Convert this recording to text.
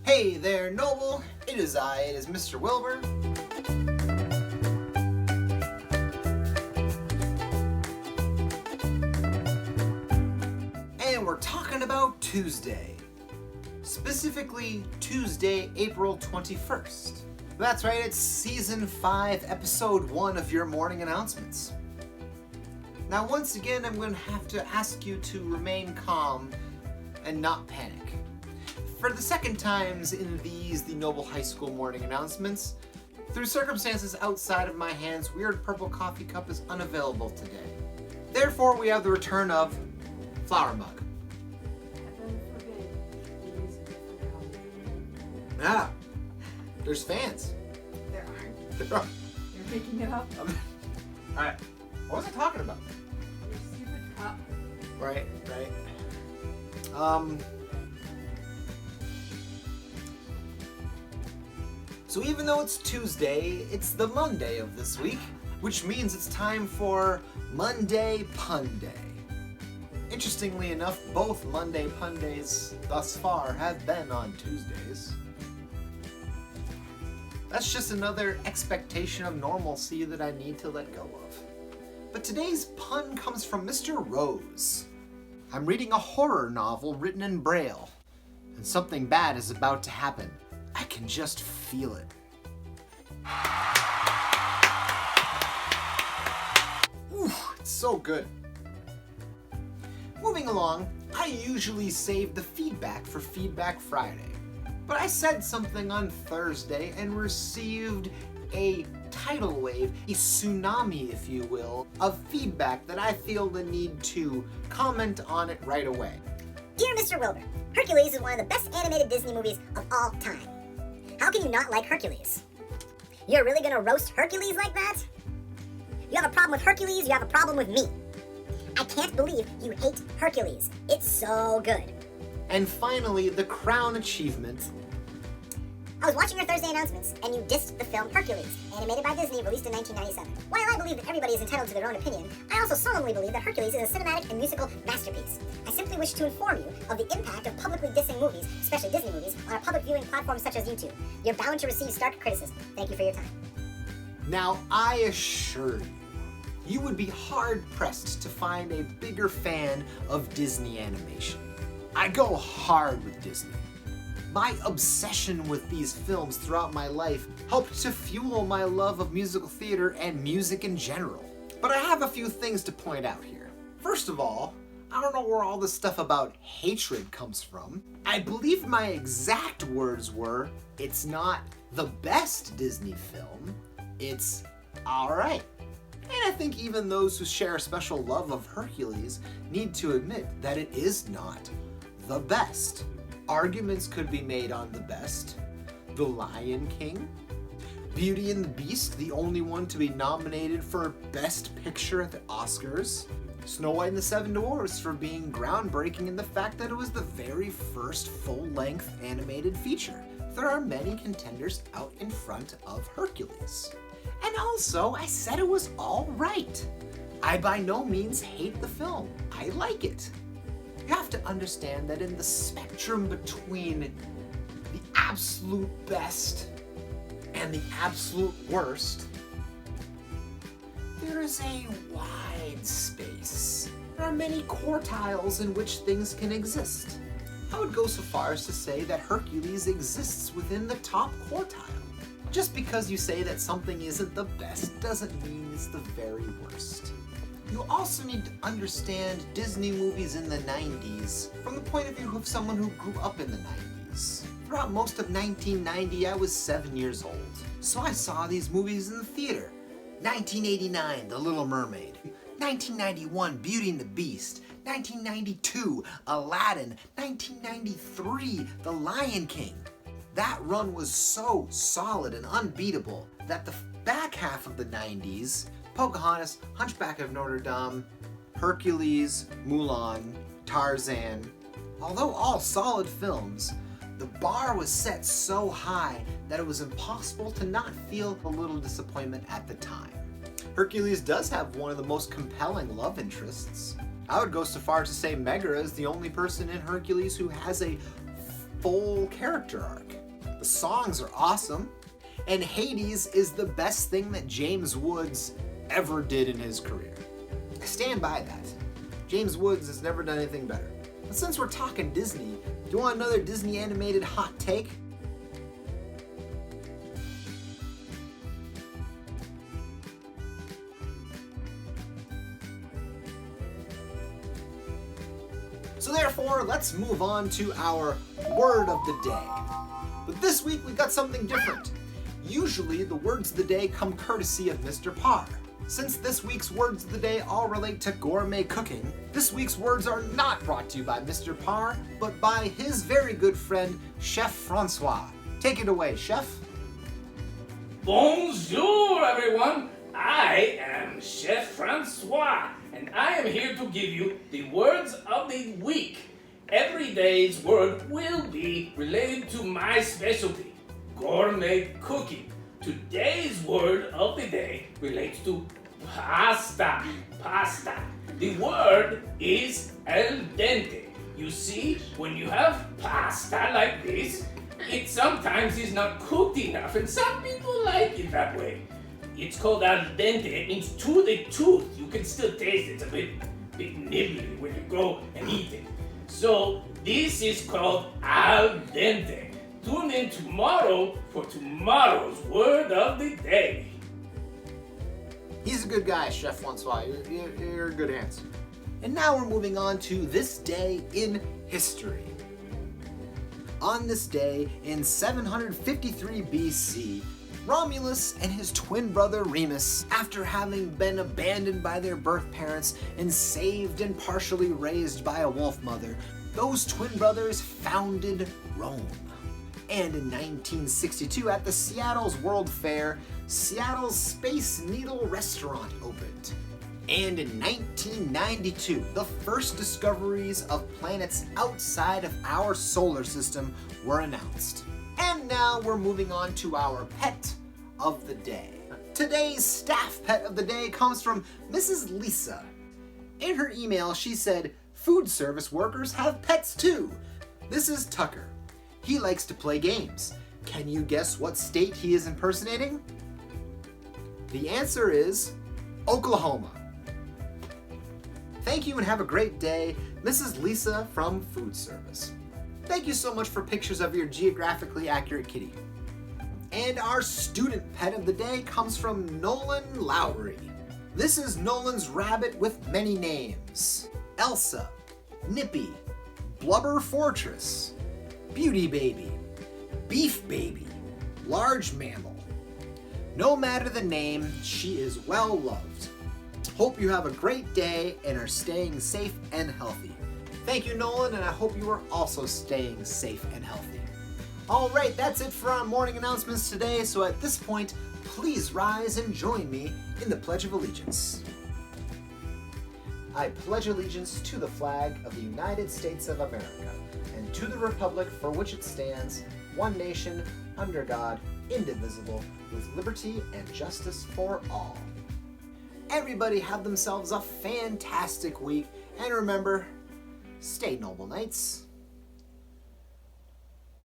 Hey there, Noble! It is Mr. Wilbur. And we're talking about Tuesday. Specifically, Tuesday, April 21st. That's right, it's Season 5, Episode 1 of your morning announcements. Now, once again, I'm going to have to ask you to remain calm and not panic. For the second times in the Noble High School morning announcements, through circumstances outside of my hands, Weird Purple Coffee Cup is unavailable today. Therefore, we have the return of Flower Mug. Ah, there's fans. There aren't. There are. You're making it up. Alright, what was I talking about? Your stupid cup. Right. So even though it's Tuesday, it's the Monday of this week, which means it's time for Monday Pun Day. Interestingly enough, both Monday Pun Days thus far have been on Tuesdays. That's just another expectation of normalcy that I need to let go of. But today's pun comes from Mr. Rose. I'm reading a horror novel written in Braille, and something bad is about to happen. I can just feel it. Ooh, it's so good. Moving along, I usually save the feedback for Feedback Friday, but I said something on Thursday and received a tidal wave, a tsunami if you will, of feedback that I feel the need to comment on it right away. Dear Mr. Wilbur, Hercules is one of the best animated Disney movies of all time. How can you not like Hercules? You're really gonna roast Hercules like that? You have a problem with Hercules, you have a problem with me. I can't believe you hate Hercules. It's so good. And finally, the crown achievement. I was watching your Thursday announcements, and you dissed the film Hercules, animated by Disney, released in 1997. While I believe that everybody is entitled to their own opinion, I also solemnly believe that Hercules is a cinematic and musical masterpiece. I simply wish to inform you of the impact of publicly dissing movies, especially Disney movies, on a public viewing platform such as YouTube. You're bound to receive stark criticism. Thank you for your time. Now, I assure you, you would be hard-pressed to find a bigger fan of Disney animation. I go hard with Disney. My obsession with these films throughout my life helped to fuel my love of musical theater and music in general. But I have a few things to point out here. First of all, I don't know where all this stuff about hatred comes from. I believe my exact words were, it's not the best Disney film, it's alright. And I think even those who share a special love of Hercules need to admit that it is not the best. Arguments could be made on the best, The Lion King, Beauty and the Beast, the only one to be nominated for Best Picture at the Oscars, Snow White and the Seven Dwarfs for being groundbreaking in the fact that it was the very first full-length animated feature. There are many contenders out in front of Hercules. And also, I said it was all right. I by no means hate the film. I like it. You have to understand that in the spectrum between the absolute best and the absolute worst, there is a wide space. There are many quartiles in which things can exist. I would go so far as to say that Hercules exists within the top quartile. Just because you say that something isn't the best doesn't mean it's the very worst. You also need to understand Disney movies in the 90s from the point of view of someone who grew up in the 90s. Throughout most of 1990, I was 7 years old, so I saw these movies in the theater. 1989, The Little Mermaid. 1991, Beauty and the Beast. 1992, Aladdin. 1993, The Lion King. That run was so solid and unbeatable that the back half of the 90s, Pocahontas, Hunchback of Notre Dame, Hercules, Mulan, Tarzan, although all solid films, the bar was set so high that it was impossible to not feel a little disappointment at the time. Hercules does have one of the most compelling love interests. I would go so far as to say Megara is the only person in Hercules who has a full character arc. The songs are awesome. And Hades is the best thing that James Woods ever did in his career. I stand by that. James Woods has never done anything better. But since we're talking Disney, do you want another Disney animated hot take? So therefore, let's move on to our word of the day. But this week we got something different. Usually the words of the day come courtesy of Mr. Parr. Since this week's words of the day all relate to gourmet cooking, this week's words are not brought to you by Mr. Parr, but by his very good friend, Chef Francois. Take it away, Chef. Bonjour, everyone. I am Chef Francois, and I am here to give you the words of the week. Every day's word will be related to my specialty, gourmet cooking. Today's word of the day relates to pasta. The word is al dente. You see, when you have pasta like this, it sometimes is not cooked enough, and some people like it that way. It's called al dente. It means to the tooth. You can still taste it. It's a bit nibbly when you go and eat it. So this is called al dente. Tune in tomorrow for tomorrow's word of the day. He's a good guy, Chef Francois. You're a good answer. And now we're moving on to this day in history. On this day in 753 BC, Romulus and his twin brother Remus, after having been abandoned by their birth parents and saved and partially raised by a wolf mother, those twin brothers founded Rome. And in 1962 at the Seattle's World Fair, Seattle's Space Needle Restaurant opened. And in 1992, the first discoveries of planets outside of our solar system were announced. And now we're moving on to our pet of the day. Today's staff pet of the day comes from Mrs. Lisa. In her email, she said, "Food service workers have pets too. This is Tucker. He likes to play games. Can you guess what state he is impersonating?" The answer is Oklahoma. Thank you and have a great day, Mrs. Lisa from Food Service. Thank you so much for pictures of your geographically accurate kitty. And our student pet of the day comes from Nolan Lowry. This is Nolan's rabbit with many names: Elsa, Nippy, Blubber Fortress, Beauty Baby, Beef Baby, Large Mammal. No matter the name, she is well loved. Hope you have a great day and are staying safe and healthy. Thank you, Nolan, and I hope you are also staying safe and healthy. All right, that's it for our morning announcements today, so at this point, please rise and join me in the Pledge of Allegiance. I pledge allegiance to the flag of the United States of America and to the republic for which it stands, one nation, under God, indivisible, with liberty and justice for all. Everybody have themselves a fantastic week, and remember, stay noble, knights.